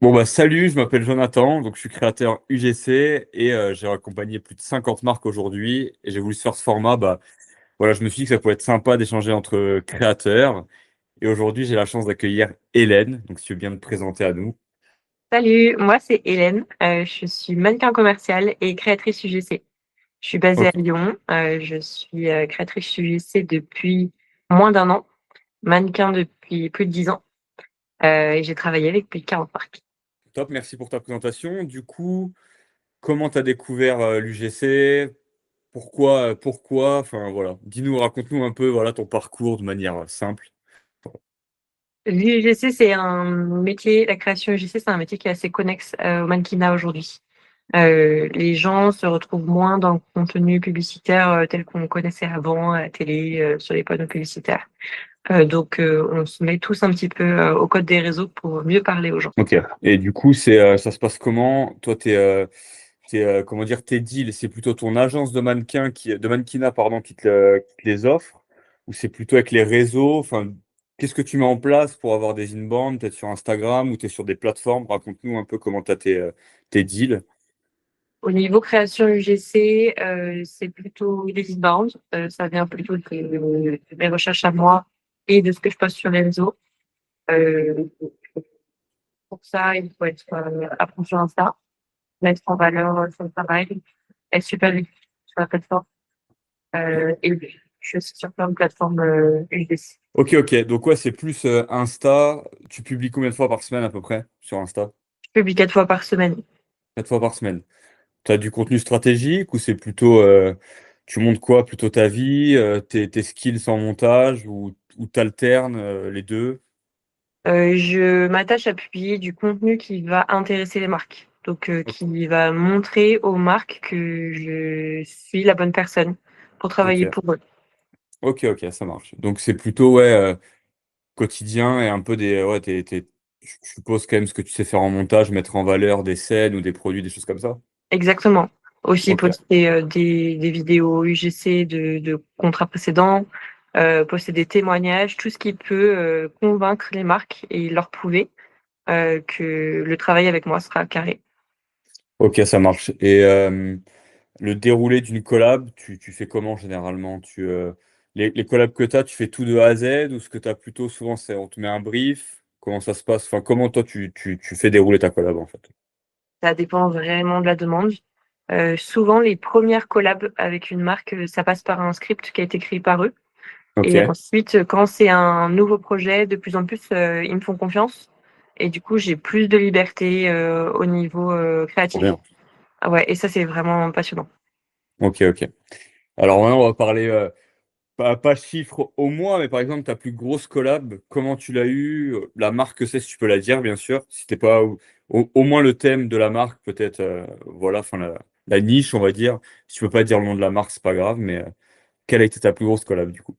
Bon bah salut, je m'appelle Jonathan, donc je suis créateur UGC et j'ai accompagné plus de 50 marques aujourd'hui et j'ai voulu se faire ce format, bah voilà, je me suis dit que ça pouvait être sympa d'échanger entre créateurs et aujourd'hui j'ai la chance d'accueillir Hélène, donc si tu veux bien te présenter à nous. Salut, moi c'est Hélène, je suis mannequin commercial et créatrice UGC. Je suis basée à Ok, Lyon, je suis, créatrice UGC depuis moins d'un an, mannequin depuis plus de 10 ans, et j'ai travaillé avec plus de 40 marques. top, merci pour ta présentation. Du coup, comment tu as découvert l'UGC? Pourquoi? Enfin voilà, dis-nous, raconte-nous un peu voilà ton parcours de manière simple. L'UGC, c'est un métier, la création UGC, c'est un métier qui est assez connexe, au mannequinat aujourd'hui. Les gens se retrouvent moins dans le contenu publicitaire, tel qu'on le connaissait avant à la télé, sur les panneaux publicitaires. On se met tous un petit peu au code des réseaux pour mieux parler aux gens. Ok. Et du coup, ça se passe comment? Toi, comment dire, tes deals, c'est plutôt ton agence de mannequinat, pardon, qui te les offre, ou c'est plutôt avec les réseaux? Enfin, qu'est-ce que tu mets en place pour avoir des inbound, peut-être sur Instagram ou tu es sur des plateformes? Raconte-nous un peu comment tu as tes deals. Au niveau création UGC, c'est plutôt des inbound. Ça vient plutôt de mes recherches à moi et de ce que je poste sur les réseaux. Euh, pour ça, il faut être à fond sur Insta, mettre en valeur son travail, être super vite sur la plateforme. Et puis, je suis aussi sur plein de plateformes UGC. Ok, ok. Donc, ouais, c'est plus Insta. Tu publies combien de fois par semaine à peu près sur Insta? Je publie 4 fois par semaine. 4 fois par semaine. Tu as du contenu stratégique ou c'est plutôt, tu montes quoi? Plutôt ta vie, tes skills en montage ou t'alternes les deux? Je m'attache à publier du contenu qui va intéresser les marques. Qui va montrer aux marques que je suis la bonne personne pour travailler Ok, pour eux. ok, ok, ça marche. Donc c'est plutôt ouais, quotidien et un peu ouais, je suppose quand même ce que tu sais faire en montage, mettre en valeur des scènes ou des produits, des choses comme ça. Exactement. Aussi Ok, poster des vidéos UGC de contrats précédents, poster des témoignages, tout ce qui peut convaincre les marques et leur prouver que le travail avec moi sera carré. ok, ça marche. Et le déroulé d'une collab, tu fais comment généralement? Les collabs que tu as, tu fais tout de A à Z ou ce que tu as plutôt souvent, c'est on te met un brief? Comment ça se passe? Enfin, comment toi tu fais dérouler ta collab en fait? Ça dépend vraiment de la demande. Souvent, les premières collabs avec une marque, ça passe par un script qui a été créé par eux. Ok, Et ensuite, quand c'est un nouveau projet, de plus en plus, ils me font confiance. Et du coup, j'ai plus de liberté au niveau trop créatif. bien. Ah ouais, et ça, c'est vraiment passionnant. Ok, ok. Alors maintenant, on va parler pas chiffre au mois, mais par exemple, ta plus grosse collab, comment tu l'as eu? La marque que c'est, si tu peux la dire, bien sûr. Si t'es pas au moins le thème de la marque, peut-être, voilà, enfin la niche, on va dire. Si tu peux pas dire le nom de la marque, c'est pas grave, mais quelle a été ta plus grosse collab du coup?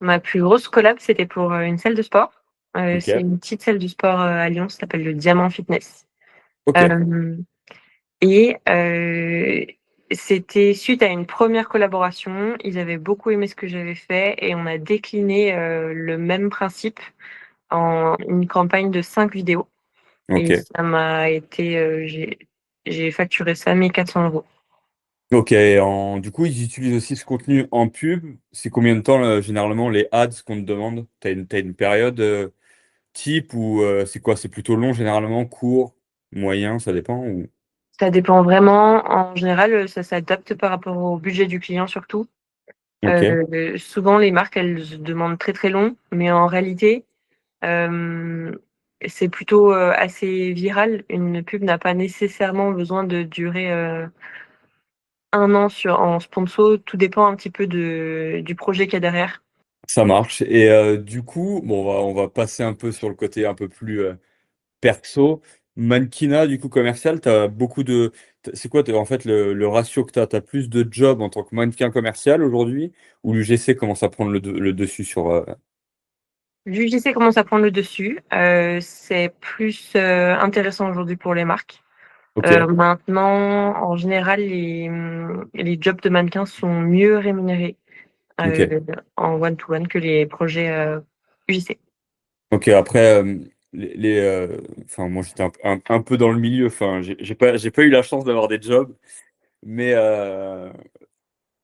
Ma plus grosse collab, c'était pour une salle de sport. C'est Ok, une petite salle de sport à Lyon, ça s'appelle le Diamant Fitness. ok, Euh, Et c'était suite à une première collaboration. Ils avaient beaucoup aimé ce que j'avais fait et on a décliné, le même principe en une campagne de 5 vidéos et ok. ça m'a été, j'ai facturé ça 1 400 €. Ok, du coup, ils utilisent aussi ce contenu en pub. C'est combien de temps, généralement, les ads qu'on te demande? T'as une période type ou c'est quoi? C'est plutôt long, généralement, court, moyen, ça dépend ou... Ça dépend vraiment. En général, ça s'adapte par rapport au budget du client surtout. Ok, Souvent les marques, elles demandent très, très long, mais en réalité, Hem, c'est plutôt, assez viral. Une pub n'a pas nécessairement besoin de durer, 1 an en sponsor. Tout dépend un petit peu du projet qu'il y a derrière. ça marche. Et du coup, bon, on va passer un peu sur le côté un peu plus perso. Mannequinat, du coup, commercial, t'as beaucoup de... C'est quoi, en fait, le ratio que tu as? Tu as plus de jobs en tant que mannequin commercial aujourd'hui ou l'UGC commence à prendre le dessus sur... L'UGC commence à prendre le dessus, c'est plus, intéressant aujourd'hui pour les marques. Ok, Maintenant, en général, les jobs de mannequins sont mieux rémunérés, ok. en one to one que les projets, UGC. Ok, après, enfin, moi, j'étais un peu dans le milieu. Enfin, j'ai pas eu la chance d'avoir des jobs, mais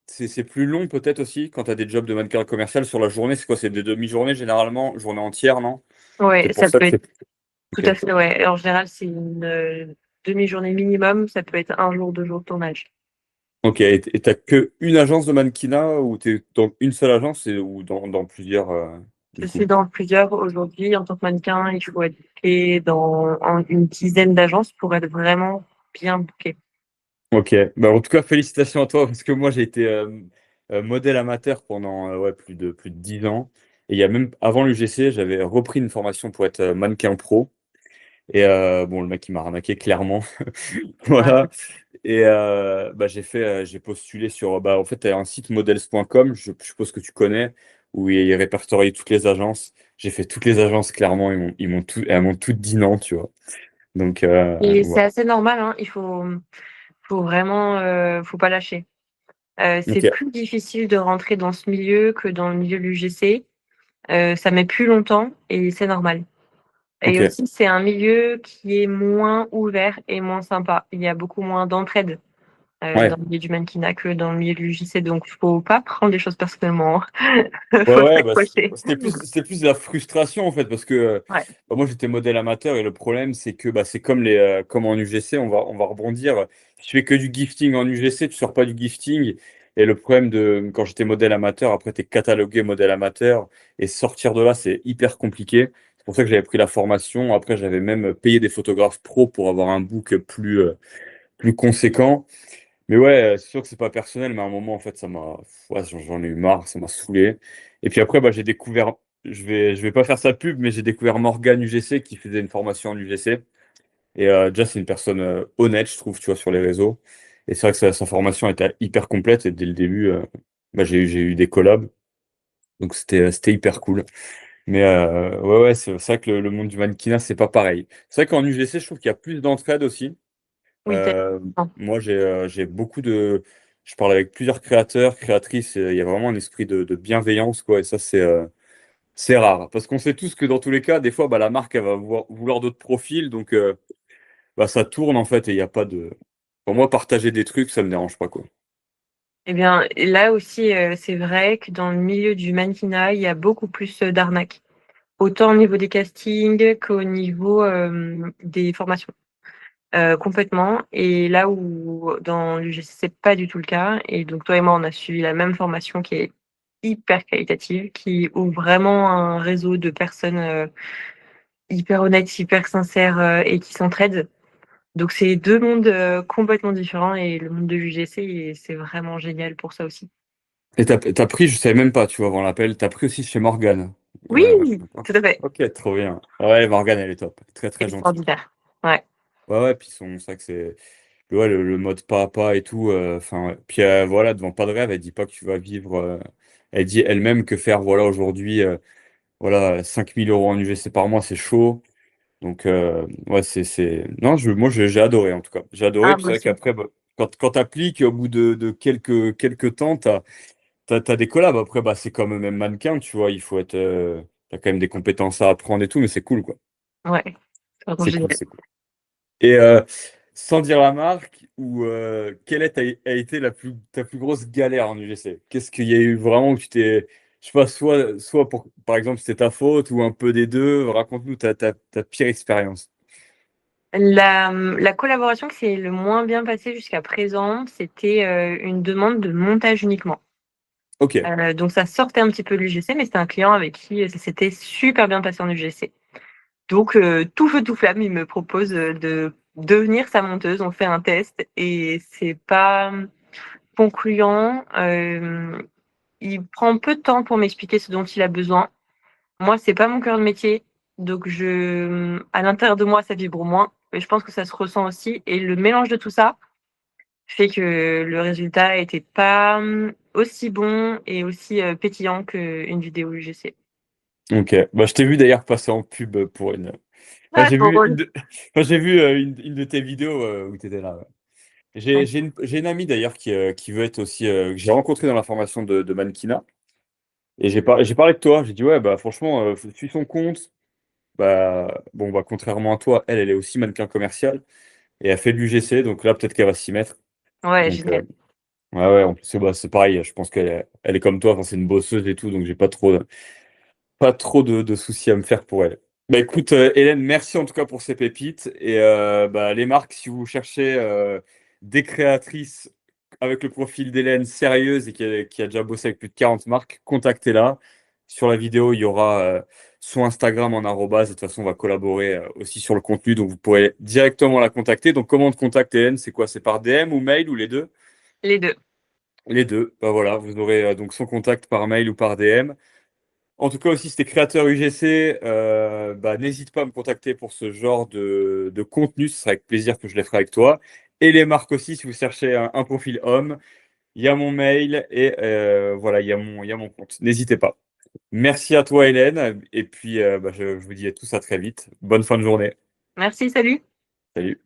c'est plus long peut-être aussi quand tu as des jobs de mannequin commercial sur la journée. C'est quoi? C'est des demi-journées généralement, journée entière, non? Ouais, C'est pour ça ça peut que être c'est. tout Ok. à fait, ouais. En général, c'est une demi-journée minimum. Ça peut être un jour, 2 jours de tournage. Ok. Et t'as que une agence de mannequinat ou t'es dans une seule agence ou dans plusieurs Je du suis coup? dans plusieurs aujourd'hui. En tant que mannequin, il faut être booké dans une dizaine d'agences pour être vraiment bien booké. Ok, bah, en tout cas, félicitations à toi parce que moi j'ai été modèle amateur pendant ouais, plus de 10 ans. Et il y a même avant l'UGC, j'avais repris une formation pour être mannequin pro. Et bon, le mec il m'a arnaqué clairement. Ouais. Voilà. Et bah, j'ai postulé sur bah, en fait, t'as un site models.com, je suppose que tu connais, où il répertorie toutes les agences. J'ai fait toutes les agences clairement, elles m'ont toutes dit non, tu vois. Donc Et c'est voilà. assez normal, hein. Faut vraiment, faut pas lâcher. C'est Ok, plus difficile de rentrer dans ce milieu que dans le milieu de l'UGC. Ça met plus longtemps et c'est normal. Et ok. aussi, c'est un milieu qui est moins ouvert et moins sympa. Il y a beaucoup moins d'entraide, dans Ouais. le milieu du mannequinat que dans le milieu du JC, donc faut pas prendre les choses personnellement. Ouais, Faut ouais, bah, s'accrocher. c'était plus de la frustration en fait, parce que Ouais. bah, moi j'étais modèle amateur et le problème c'est que bah, c'est comme comme en UGC, on va rebondir. Si tu fais que du gifting en UGC, tu sors pas du gifting. Et le problème de quand j'étais modèle amateur, après tu es catalogué modèle amateur et sortir de là c'est hyper compliqué. C'est pour ça que j'avais pris la formation. Après j'avais même payé des photographes pro pour avoir un book plus conséquent. Mais ouais, c'est sûr que c'est pas personnel, mais à un moment, en fait, ouais, j'en ai eu marre, ça m'a saoulé. Et puis après, bah, j'ai découvert, je vais pas faire sa pub, mais j'ai découvert Morgan UGC qui faisait une formation en UGC. Et déjà, c'est une personne honnête, je trouve, tu vois, sur les réseaux. Et c'est vrai que sa formation était hyper complète et dès le début, bah, j'ai eu des collabs. Donc c'était hyper cool. Mais ouais, ouais, c'est vrai que le monde du mannequinat, c'est pas pareil. C'est vrai qu'en UGC, je trouve qu'il y a plus d'entraide aussi. Oui, Euh, tellement. moi, j'ai beaucoup de. Je parle avec plusieurs créateurs, créatrices, et il y a vraiment un esprit de bienveillance, quoi. Et ça, c'est rare. Parce qu'on sait tous que dans tous les cas, des fois, bah, la marque, elle va vouloir d'autres profils. Donc, bah, ça tourne, en fait, et il n'y a pas de. Pour moi, partager des trucs, ça me dérange pas, quoi. Eh bien, là aussi, c'est vrai que dans le milieu du mannequinat, il y a beaucoup plus, d'arnaques. Autant au niveau des castings qu'au niveau, des formations. Complètement et là où dans l'UGC, c'est pas du tout le cas et donc toi et moi, on a suivi la même formation qui est hyper qualitative, qui ouvre vraiment un réseau de personnes, hyper honnêtes, hyper sincères, et qui s'entraident. Donc c'est 2 mondes, complètement différents et le monde de l'UGC, c'est vraiment génial pour ça aussi. Et t'as pris, je savais même pas, tu vois, avant l'appel, t'as pris aussi chez Morgane. Oui! Ok, Tout à fait, ok, trop bien. Ouais, Morgane, elle est top. Très, très gentille. extraordinaire. Ouais. Ouais, ouais, puis c'est vrai que ouais, le mode pas à pas et tout. Enfin, ouais. Puis voilà, devant pas de rêve, elle dit pas que tu vas vivre. Elle dit elle-même que faire voilà aujourd'hui voilà 5 000 € en UGC par mois, c'est chaud. Donc ouais, non, moi j'ai adoré en tout cas. J'ai adoré. Ah Puis moi c'est vrai aussi. qu'après, bah, quand t'appliques, au bout de quelques temps, t'as des collabs. Après, bah, c'est comme même mannequin, tu vois. T'as quand même des compétences à apprendre et tout, mais c'est cool, quoi. Ouais, c'est vraiment C'est cool, génial. c'est cool. Et sans dire la marque, ou quelle a été ta plus grosse galère en UGC? Qu'est-ce qu'il y a eu vraiment où tu t'es, je sais pas, soit par exemple c'était ta faute ou un peu des deux. Raconte-nous ta pire expérience. La collaboration qui s'est le moins bien passée jusqu'à présent, c'était, une demande de montage uniquement. Ok, Donc ça sortait un petit peu de l'UGC, mais c'était un client avec qui, ça s'était super bien passé en UGC. Donc tout feu tout flamme, il me propose, de devenir sa monteuse. On fait un test et c'est pas concluant. Il prend peu de temps pour m'expliquer ce dont il a besoin. Moi, c'est pas mon cœur de métier, donc à l'intérieur de moi, ça vibre moins et je pense que ça se ressent aussi et le mélange de tout ça fait que le résultat était pas, aussi bon et aussi, pétillant qu'une vidéo UGC. ok. Bah, je t'ai vu d'ailleurs passer en pub pour une. Enfin, Ah, j'ai trop vu drôle. enfin, j'ai vu une de tes vidéos où tu étais là. Ouais. Ouais. J'ai une amie d'ailleurs qui veut être aussi que j'ai rencontré dans la formation de mannequinat. Et j'ai parlé de toi. J'ai dit ouais bah franchement, suis son compte. Bon, contrairement à toi, elle est aussi mannequin commercial et elle fait de l'UGC, donc là, peut-être qu'elle va s'y mettre. Ouais, Donc, génial. ouais, ouais, en plus, c'est pareil, je pense elle est comme toi, enfin, c'est une bosseuse et tout, donc j'ai pas trop de soucis à me faire pour elle. Bah écoute, Hélène, merci en tout cas pour ces pépites. Et les marques, si vous cherchez des créatrices avec le profil d'Hélène sérieuse et qui a déjà bossé avec plus de 40 marques, contactez-la. Sur la vidéo, il y aura son Instagram en arrobase. Et de toute façon, on va collaborer aussi sur le contenu. Donc, vous pourrez directement la contacter. Donc, comment on te contacte, Hélène? C'est quoi? C'est par DM ou mail ou les deux? Les deux. Les deux. Bah voilà, vous aurez donc son contact par mail ou par DM. En tout cas, aussi, si tu es créateur UGC, n'hésite pas à me contacter pour ce genre de contenu. Ce sera avec plaisir que je les ferai avec toi. Et les marques aussi, si vous cherchez un profil homme, il y a mon mail et voilà, il y a mon compte. N'hésitez pas. Merci à toi, Hélène. Et puis, je vous dis à tous à très vite. Bonne fin de journée. Merci, salut. Salut.